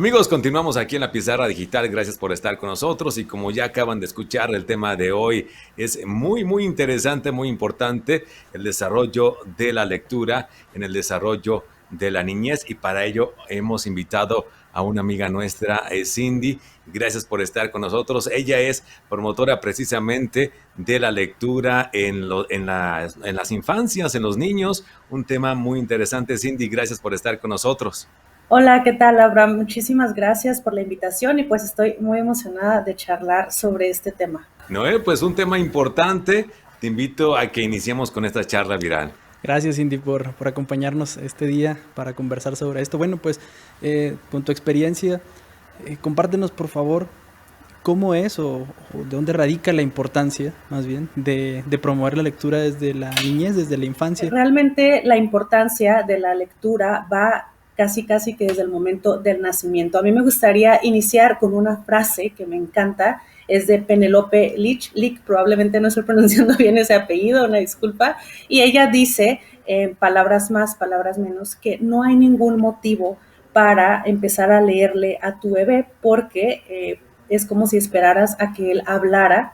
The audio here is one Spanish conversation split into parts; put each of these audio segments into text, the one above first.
Amigos, continuamos aquí en la Pizarra Digital. Gracias por estar con nosotros. Y como ya acaban de escuchar, el tema de hoy es muy interesante, muy importante, el desarrollo de la lectura en el desarrollo de la niñez. Y para ello hemos invitado a una amiga nuestra, Cindy. Gracias por estar con nosotros. Ella es promotora precisamente de la lectura en las infancias, en los niños. Un tema muy interesante. Cindy, gracias por estar con nosotros. Hola, ¿qué tal, Abraham? Muchísimas gracias por la invitación y pues estoy muy emocionada de charlar sobre este tema. Noé, pues un tema importante. Te invito a que iniciemos con esta charla viral. Gracias, Cindy, por acompañarnos este día para conversar sobre esto. Bueno, pues con tu experiencia, compártenos por favor cómo es o de dónde radica la importancia, más bien, de promover la lectura desde la niñez, desde la infancia. Realmente la importancia de la lectura va casi que desde el momento del nacimiento. A mí me gustaría iniciar con una frase que me encanta, es de Penelope Leach, probablemente no estoy pronunciando bien ese apellido, una disculpa, y ella dice, palabras más, palabras menos, que no hay ningún motivo para empezar a leerle a tu bebé porque es como si esperaras a que él hablara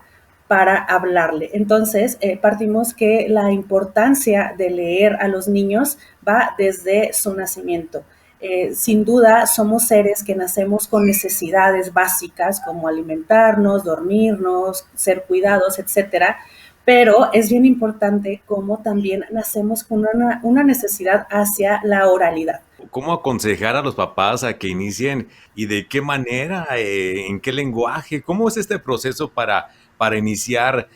para hablarle. Entonces, partimos que la importancia de leer a los niños va desde su nacimiento. Sin duda, somos seres que nacemos con necesidades básicas como alimentarnos, dormirnos, ser cuidados, etcétera. Pero es bien importante cómo también nacemos con una necesidad hacia la oralidad. ¿Cómo aconsejar a los papás a que inicien y de qué manera, en qué lenguaje? ¿Cómo es este proceso para iniciar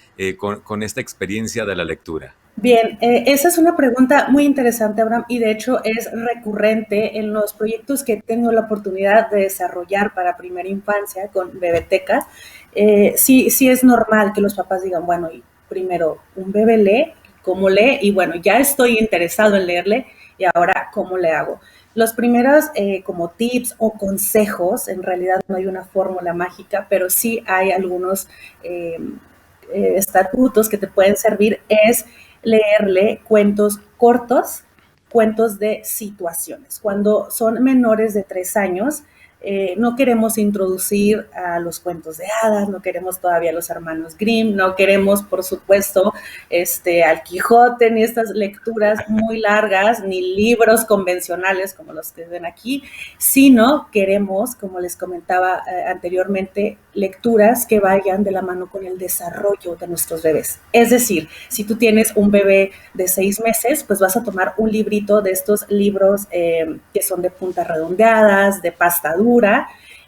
con esta experiencia de la lectura? Bien, esa es una pregunta muy interesante, Abraham, y de hecho es recurrente en los proyectos que he tenido la oportunidad de desarrollar para primera infancia con Bebeteca. Sí es normal que los papás digan, bueno, y primero un bebé lee, ¿cómo lee? Y bueno, ya estoy interesado en leerle y ahora, ¿cómo le hago? Los primeros como tips o consejos, en realidad no hay una fórmula mágica, pero sí hay algunos estatutos que te pueden servir, es leerle cuentos cortos, cuentos de situaciones. Cuando son menores de 3 años, no queremos introducir a los cuentos de hadas, no queremos todavía a los hermanos Grimm, no queremos, por supuesto, al Quijote, ni estas lecturas muy largas, ni libros convencionales como los que ven aquí, sino queremos, como les comentaba anteriormente, lecturas que vayan de la mano con el desarrollo de nuestros bebés. Es decir, si tú tienes un bebé de 6 meses, pues vas a tomar un librito de estos libros que son de puntas redondeadas, de pasta dura,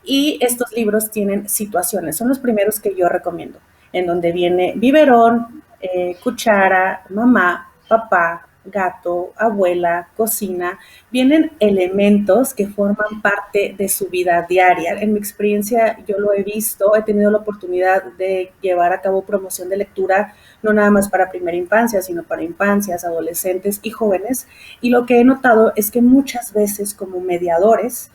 y estos libros tienen situaciones. Son los primeros que yo recomiendo, en donde viene biberón, cuchara, mamá, papá, gato, abuela, cocina, vienen elementos que forman parte de su vida diaria. En mi experiencia yo lo he visto, he tenido la oportunidad de llevar a cabo promoción de lectura, no nada más para primera infancia, sino para infancias, adolescentes y jóvenes. Y lo que he notado es que muchas veces como mediadores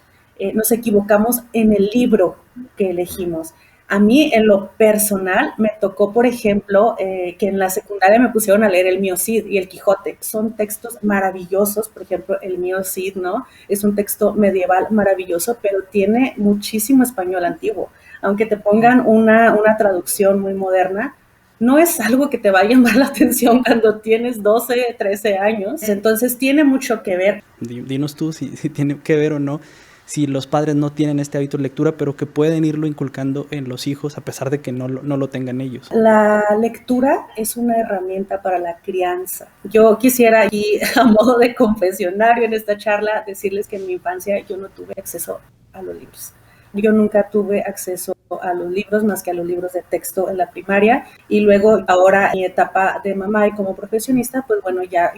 nos equivocamos en el libro que elegimos. A mí, en lo personal, me tocó, por ejemplo, que en la secundaria me pusieron a leer el Mío Cid y el Quijote. Son textos maravillosos, por ejemplo, el Mío Cid, ¿no? Es un texto medieval maravilloso, pero tiene muchísimo español antiguo. Aunque te pongan una traducción muy moderna, no es algo que te va a llamar la atención cuando tienes 12, 13 años. Entonces, tiene mucho que ver. Dinos tú si tiene que ver o no, si los padres no tienen este hábito de lectura, pero que pueden irlo inculcando en los hijos a pesar de que no lo tengan ellos. La lectura es una herramienta para la crianza. Yo quisiera aquí, a modo de confesionario en esta charla, decirles que en mi infancia yo no tuve acceso a los libros. Yo nunca tuve acceso a los libros más que a los libros de texto en la primaria, y luego ahora en mi etapa de mamá y como profesionista, pues bueno, ya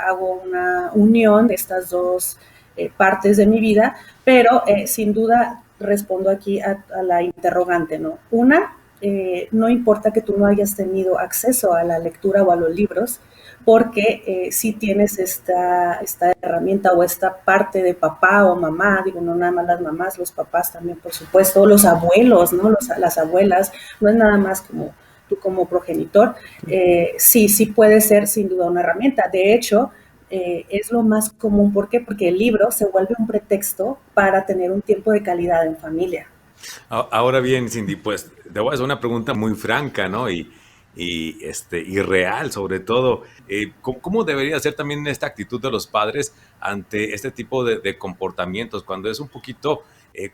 hago una unión de estas dos partes de mi vida, pero sin duda respondo aquí a la interrogante, ¿no? Una, no importa que tú no hayas tenido acceso a la lectura o a los libros, porque si tienes esta herramienta o esta parte de papá o mamá, digo, no nada más las mamás, los papás también, por supuesto, los abuelos, ¿no? Las abuelas, no es nada más como tú como progenitor, sí puede ser sin duda una herramienta. De hecho, es lo más común. ¿Por qué? Porque el libro se vuelve un pretexto para tener un tiempo de calidad en familia. Ahora bien, Cindy, pues te voy a hacer una pregunta muy franca, ¿no? Y real, sobre todo. ¿Cómo debería ser también esta actitud de los padres ante este tipo de comportamientos? Cuando es un poquito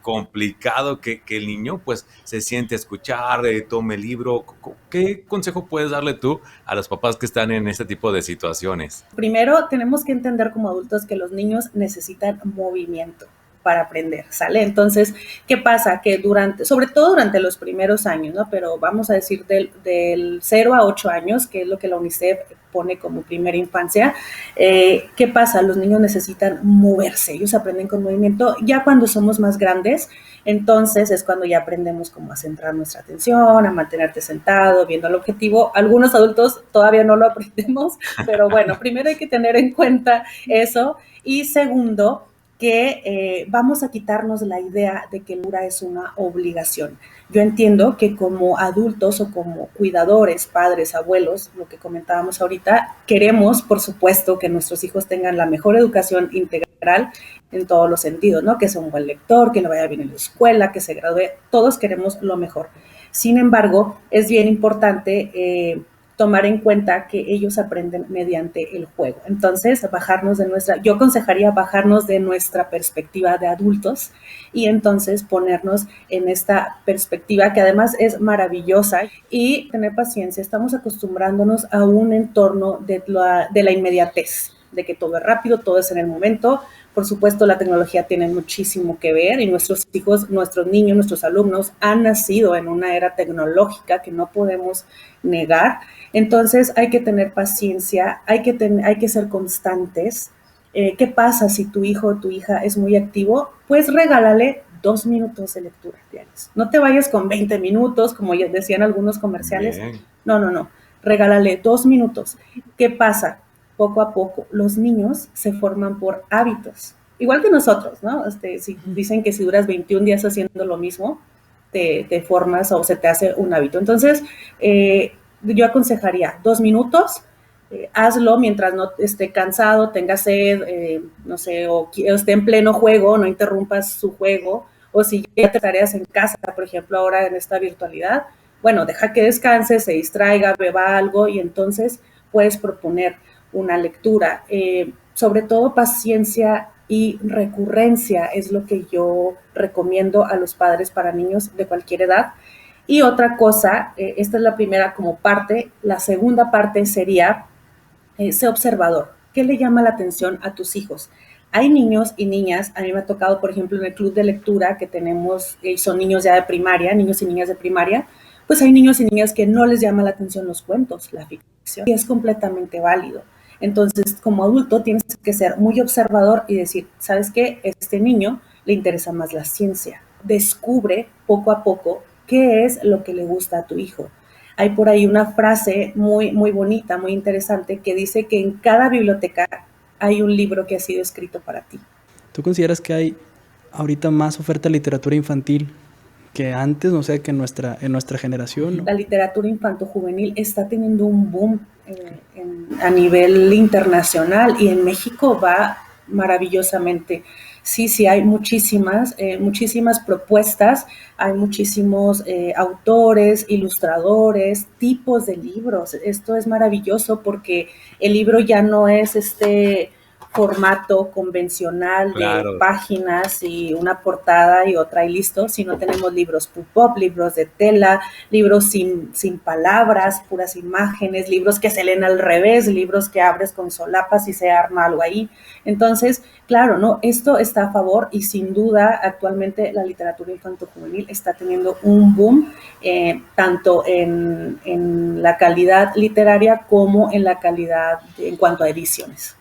complicado que el niño pues se siente a escuchar, tome el libro. ¿Qué consejo puedes darle tú a los papás que están en este tipo de situaciones? Primero, tenemos que entender como adultos que los niños necesitan movimiento para aprender, ¿sale? Entonces, ¿qué pasa? Que sobre todo durante los primeros años, ¿no? Pero vamos a decir del 0 a 8 años, que es lo que la UNICEF pone como primera infancia, ¿qué pasa? Los niños necesitan moverse, ellos aprenden con movimiento. Ya cuando somos más grandes, entonces es cuando ya aprendemos cómo a centrar nuestra atención, a mantenerte sentado, viendo el objetivo. Algunos adultos todavía no lo aprendemos, pero bueno, primero hay que tener en cuenta eso. Y segundo, que vamos a quitarnos la idea de que la lectura es una obligación. Yo entiendo que como adultos o como cuidadores, padres, abuelos, lo que comentábamos ahorita, queremos, por supuesto, que nuestros hijos tengan la mejor educación integral en todos los sentidos, ¿no? Que sea un buen lector, que le vaya bien en la escuela, que se gradúe, todos queremos lo mejor. Sin embargo, es bien importante tomar en cuenta que ellos aprenden mediante el juego. Entonces, yo aconsejaría bajarnos de nuestra perspectiva de adultos y entonces ponernos en esta perspectiva que además es maravillosa y tener paciencia. Estamos acostumbrándonos a un entorno de la inmediatez, de que todo es rápido, todo es en el momento. Por supuesto, la tecnología tiene muchísimo que ver y nuestros hijos, nuestros niños, nuestros alumnos han nacido en una era tecnológica que no podemos negar. Entonces hay que tener paciencia, hay que ser constantes. ¿Qué pasa si tu hijo o tu hija es muy activo? Pues regálale 2 minutos de lectura diarios. No te vayas con 20 minutos, como ya decían algunos comerciales. Bien. No. Regálale 2 minutos. ¿Qué pasa? Poco a poco, los niños se forman por hábitos. Igual que nosotros, ¿no? Si dicen que si duras 21 días haciendo lo mismo, te formas o se te hace un hábito. Entonces, yo aconsejaría 2 minutos, hazlo mientras no esté cansado, tenga sed, no sé, o esté en pleno juego, no interrumpas su juego, o si ya te tareas en casa, por ejemplo, ahora en esta virtualidad, bueno, deja que descanse, se distraiga, beba algo y entonces puedes proponer una lectura. Sobre todo paciencia y recurrencia es lo que yo recomiendo a los padres para niños de cualquier edad. Y otra cosa, esta es la primera como parte, la segunda parte sería sé observador. ¿Qué le llama la atención a tus hijos? Hay niños y niñas, a mí me ha tocado, por ejemplo, en el club de lectura que tenemos, son niños ya de primaria, niños y niñas de primaria, pues hay niños y niñas que no les llama la atención los cuentos, la ficción, y es completamente válido. Entonces, como adulto, tienes que ser muy observador y decir, ¿sabes qué? Este niño le interesa más la ciencia. Descubre poco a poco qué es lo que le gusta a tu hijo. Hay por ahí una frase muy, muy bonita, muy interesante, que dice que en cada biblioteca hay un libro que ha sido escrito para ti. ¿Tú consideras que hay ahorita más oferta de literatura infantil que antes, no sé, que en nuestra generación, ¿no? La literatura infanto-juvenil está teniendo un boom a nivel internacional y en México va maravillosamente. Sí, hay muchísimas propuestas, hay muchísimos autores, ilustradores, tipos de libros. Esto es maravilloso porque el libro ya no es formato convencional Claro. de páginas y una portada y otra y listo, sino tenemos libros pop-up, libros de tela, libros sin palabras, puras imágenes, libros que se leen al revés, libros que abres con solapas y se arma algo ahí. Entonces, claro, ¿no? Esto está a favor y sin duda actualmente la literatura infanto-juvenil está teniendo un boom, tanto en la calidad literaria como en la calidad en cuanto a ediciones.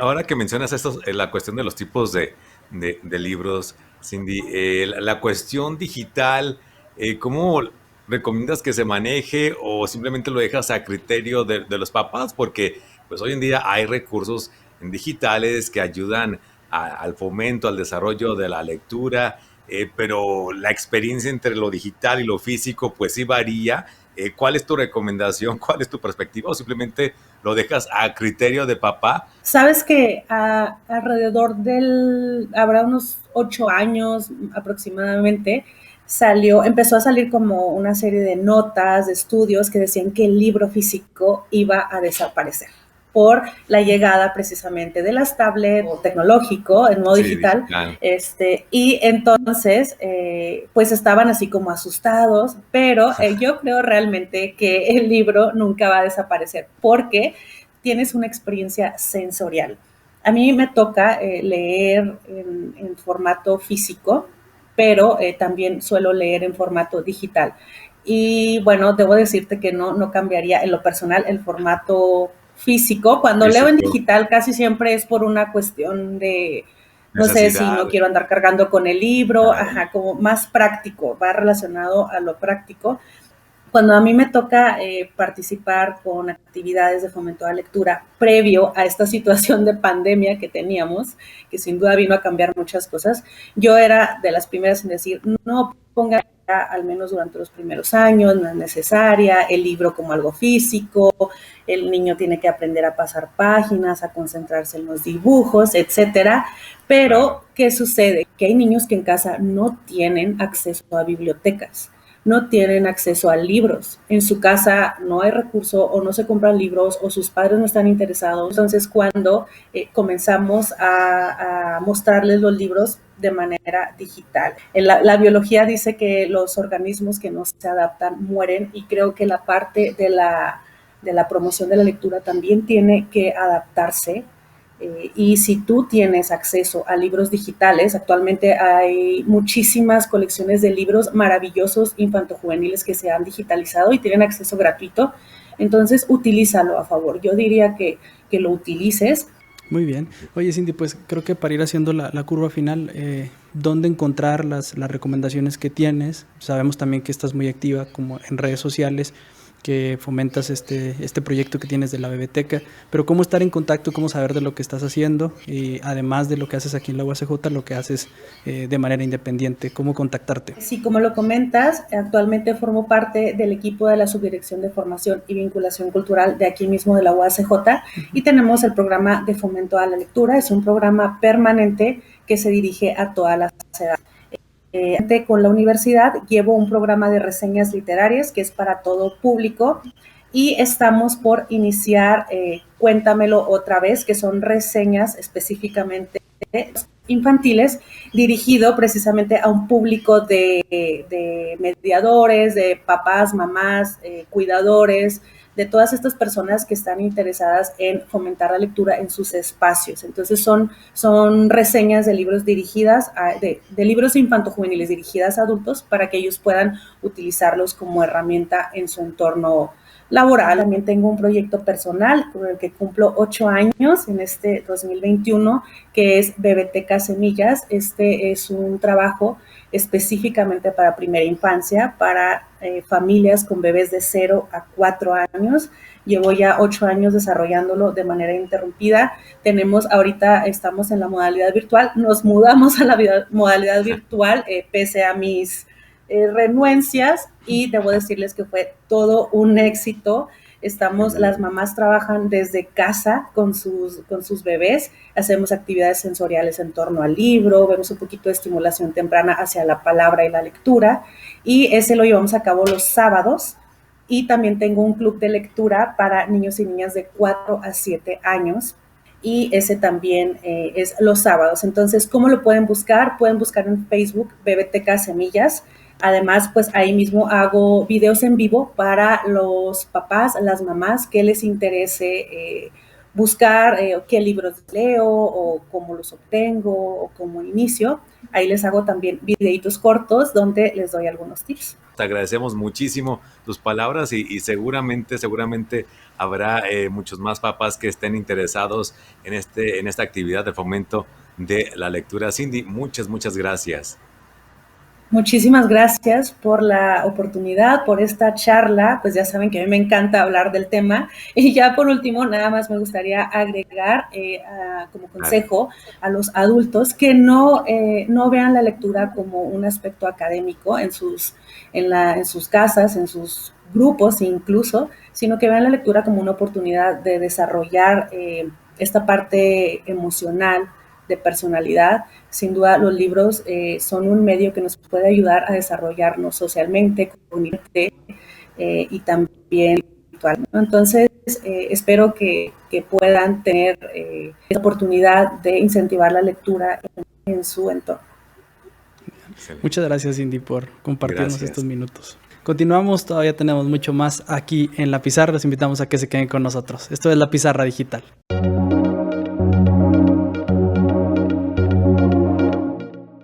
Ahora que mencionas esto, la cuestión de los tipos de libros, Cindy, la cuestión digital, ¿cómo recomiendas que se maneje o simplemente lo dejas a criterio de los papás? Porque pues hoy en día hay recursos digitales que ayudan al fomento, al desarrollo de la lectura, pero la experiencia entre lo digital y lo físico pues sí varía ¿Cuál es tu recomendación? ¿Cuál es tu perspectiva? ¿O simplemente lo dejas a criterio de papá? Sabes que alrededor habrá unos 8 años aproximadamente, empezó a salir como una serie de notas, de estudios que decían que el libro físico iba a desaparecer por la llegada precisamente de las tablets, tecnológico, el modo digital, digital. Y entonces, pues estaban así como asustados, pero yo creo realmente que el libro nunca va a desaparecer, porque tienes una experiencia sensorial. A mí me toca leer en formato físico, pero también suelo leer en formato digital. Y bueno, debo decirte que no cambiaría en lo personal el formato físico. Cuando leo en digital casi siempre es por una cuestión de, no sé si no quiero andar cargando con el libro, como más práctico, va relacionado a lo práctico. Cuando a mí me toca participar con actividades de fomento a la lectura previo a esta situación de pandemia que teníamos, que sin duda vino a cambiar muchas cosas, yo era de las primeras en decir, no ponga al menos durante los primeros años, no es necesaria, el libro como algo físico, el niño tiene que aprender a pasar páginas, a concentrarse en los dibujos, etcétera. Pero, ¿qué sucede? Que hay niños que en casa no tienen acceso a bibliotecas, no tienen acceso a libros. En su casa no hay recurso o no se compran libros o sus padres no están interesados. Entonces, cuando comenzamos a mostrarles los libros de manera digital. La biología dice que los organismos que no se adaptan mueren, y creo que la parte de la promoción de la lectura también tiene que adaptarse. Y si tú tienes acceso a libros digitales, actualmente hay muchísimas colecciones de libros maravillosos infantojuveniles que se han digitalizado y tienen acceso gratuito, entonces utilízalo a favor. Yo diría que lo utilices. Muy bien. Oye, Cindy, pues creo que para ir haciendo la curva final, ¿dónde encontrar las recomendaciones que tienes? Sabemos también que estás muy activa como en redes sociales, que fomentas este proyecto que tienes de la Bebeteca, pero cómo estar en contacto, cómo saber de lo que estás haciendo, y además de lo que haces aquí en la UACJ, lo que haces de manera independiente, cómo contactarte. Sí, como lo comentas, actualmente formo parte del equipo de la Subdirección de Formación y Vinculación Cultural de aquí mismo de la UACJ, y tenemos el programa de fomento a la lectura. Es un programa permanente que se dirige a todas las edades. Con la universidad llevo un programa de reseñas literarias que es para todo público, y estamos por iniciar Cuéntamelo otra vez, que son reseñas específicamente infantiles, dirigido precisamente a un público de mediadores, de papás, mamás, cuidadores, de todas estas personas que están interesadas en fomentar la lectura en sus espacios. Entonces son reseñas de libros dirigidas de libros infantojuveniles dirigidas a adultos, para que ellos puedan utilizarlos como herramienta en su entorno laboral. También tengo un proyecto personal con el que cumplo 8 años en este 2021, que es Bebeteca Semillas. Este es un trabajo específicamente para primera infancia, para familias con bebés de 0 a 4 años. Llevo ya 8 años desarrollándolo de manera interrumpida. Ahorita estamos en la modalidad virtual, nos mudamos a la modalidad virtual pese a mis renuencias, y debo decirles que fue todo un éxito. Las mamás trabajan desde casa con sus bebés, hacemos actividades sensoriales en torno al libro, vemos un poquito de estimulación temprana hacia la palabra y la lectura, y ese lo llevamos a cabo los sábados. Y también tengo un club de lectura para niños y niñas de 4 a 7 años, y ese también es los sábados. Entonces, ¿cómo lo pueden buscar? Pueden buscar en Facebook Bebeteca Semillas. Además, pues ahí mismo hago videos en vivo para los papás, las mamás que les interese buscar qué libros leo o cómo los obtengo o cómo inicio. Ahí les hago también videitos cortos donde les doy algunos tips. Te agradecemos muchísimo tus palabras, y seguramente habrá muchos más papás que estén interesados en esta actividad de fomento de la lectura. Cindy, muchas gracias. Muchísimas gracias por la oportunidad, por esta charla. Pues ya saben que a mí me encanta hablar del tema. Y ya por último, nada más me gustaría agregar como consejo a los adultos que no vean la lectura como un aspecto académico en sus casas, en sus grupos incluso, sino que vean la lectura como una oportunidad de desarrollar esta parte emocional, de personalidad. Sin duda, los libros son un medio que nos puede ayudar a desarrollarnos socialmente, cognitivamente y también espiritualmente. Entonces, espero que puedan tener la oportunidad de incentivar la lectura en su entorno. Excelente. Muchas gracias, Cindy, por compartirnos estos minutos. Continuamos, todavía tenemos mucho más aquí en La Pizarra. Les invitamos a que se queden con nosotros. Esto es La Pizarra Digital.